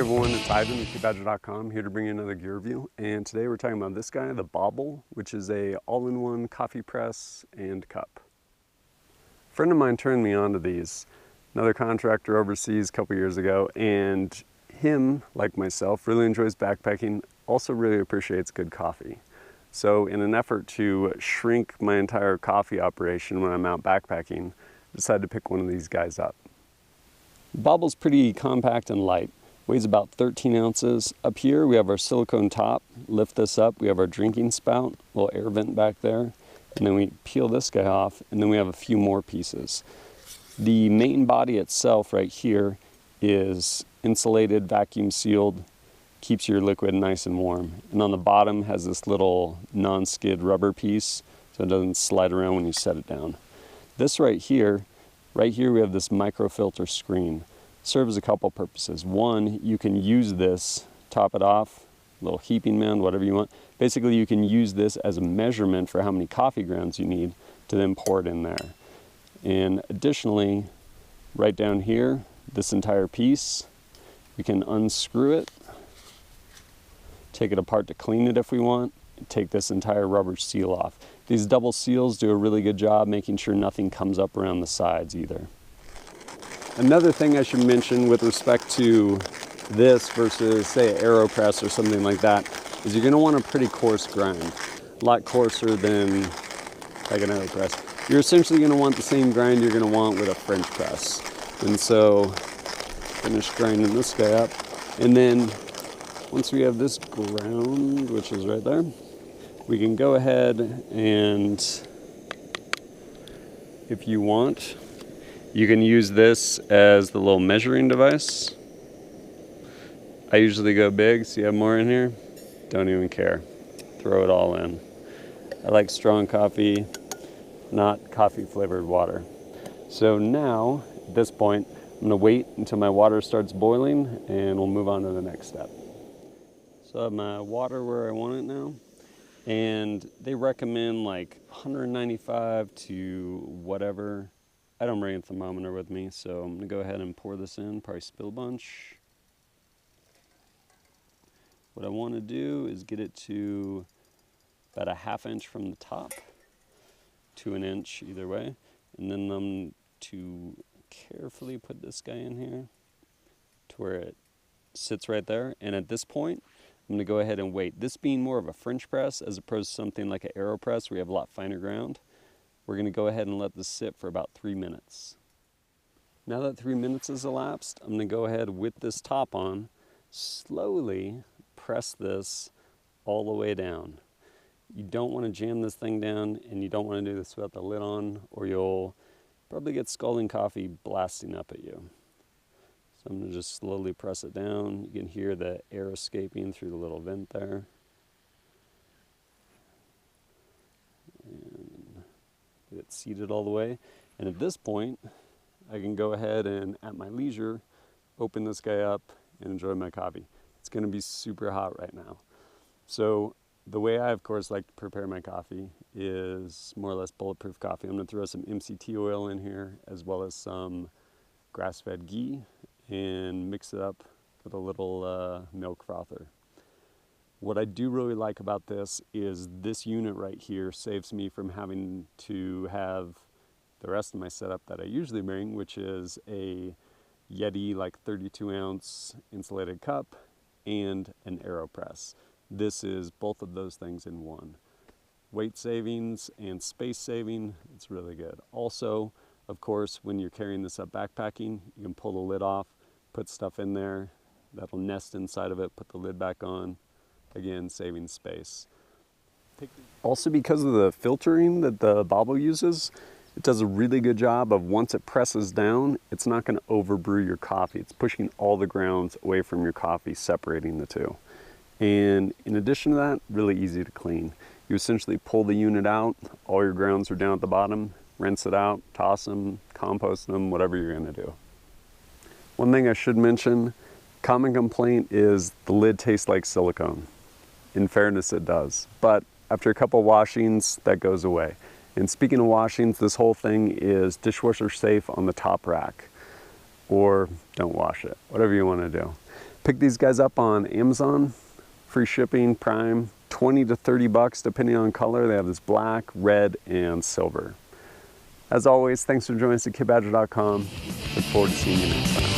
everyone, it's Ivan with TwoBadger.com, here to bring you another gear review. And today we're talking about this guy, the Bobble, which is a all-in-one coffee press and cup. A friend of mine turned me on to these, another contractor overseas a couple years ago, and him, like myself, really enjoys backpacking, also really appreciates good coffee. So in an effort to shrink my entire coffee operation when I'm out backpacking, I decided to pick one of these guys up. Bobble's pretty compact and light. Weighs about 13 ounces. Up here we have our silicone top. Lift this up, we have our drinking spout, little air vent back there. And then we peel this guy off, and then we have a few more pieces. The main body itself right here is insulated, vacuum sealed, keeps your liquid nice and warm. And on the bottom has this little non-skid rubber piece so it doesn't slide around when you set it down. This right here we have this microfilter screen. Serves a couple purposes. One, you can use this, top it off, little heaping mound, whatever you want. Basically, you can use this as a measurement for how many coffee grounds you need to then pour it in there. And additionally, right down here, this entire piece, we can unscrew it, take it apart to clean it if we want, and take this entire rubber seal off. These double seals do a really good job making sure nothing comes up around the sides either. Another thing I should mention with respect to this versus, say, an AeroPress or something like that, is you're going to want a pretty coarse grind. A lot coarser than like an AeroPress. You're essentially going to want the same grind you're going to want with a French press. And so, finish grinding this guy up. And then, once we have this ground, which is right there, we can go ahead and, if you want, you can use this as the little measuring device. I usually go big, so you have more in here. Don't even care. Throw it all in. I like strong coffee, not coffee flavored water. So now, at this point, I'm gonna wait until my water starts boiling and we'll move on to the next step. So I have my water where I want it now. And they recommend like 195 to whatever. I don't bring a thermometer with me, so I'm gonna go ahead and pour this in, probably spill a bunch. What I wanna do is get it to about a ½ inch from the top, to an inch either way. And then I'm to carefully put this guy in here to where it sits right there. And at this point, I'm gonna go ahead and wait. This being more of a French press as opposed to something like an AeroPress where you have a lot finer ground. We're going to go ahead and let this sit for about 3 minutes. Now that 3 minutes has elapsed, I'm going to go ahead with this top on, slowly press this all the way down. You don't want to jam this thing down, and you don't want to do this without the lid on, or you'll probably get scalding coffee blasting up at you. So I'm going to just slowly press it down. You can hear the air escaping through the little vent there. Get it seated all the way. And at this point, I can go ahead and, at my leisure, open this guy up and enjoy my coffee. It's going to be super hot right now. So the way I, of course, like to prepare my coffee is more or less bulletproof coffee. I'm going to throw some MCT oil in here, as well as some grass-fed ghee, and mix it up with a little milk frother. What I do really like about this is this unit right here saves me from having to have the rest of my setup that I usually bring, which is a Yeti like 32 ounce insulated cup and an AeroPress. This is both of those things in one. Weight savings and space saving, it's really good. Also, of course, when you're carrying this up backpacking, you can pull the lid off, put stuff in there, that'll nest inside of it, put the lid back on. Again, saving space. Also, because of the filtering that the Bobble uses, it does a really good job of, once it presses down, it's not going to overbrew your coffee. It's pushing all the grounds away from your coffee, separating the two. And in addition to that, really easy to clean. You essentially pull the unit out, all your grounds are down at the bottom, rinse it out, toss them, compost them, whatever you're going to do. One thing I should mention, common complaint is the lid tastes like silicone. In fairness, it does. But after a couple washings, that goes away. And speaking of washings, this whole thing is dishwasher safe on the top rack. Or don't wash it, whatever you want to do. Pick these guys up on Amazon, free shipping, Prime, 20 to 30 bucks depending on color. They have this black, red, and silver. As always, thanks for joining us at kidbadger.com. Look forward to seeing you next time.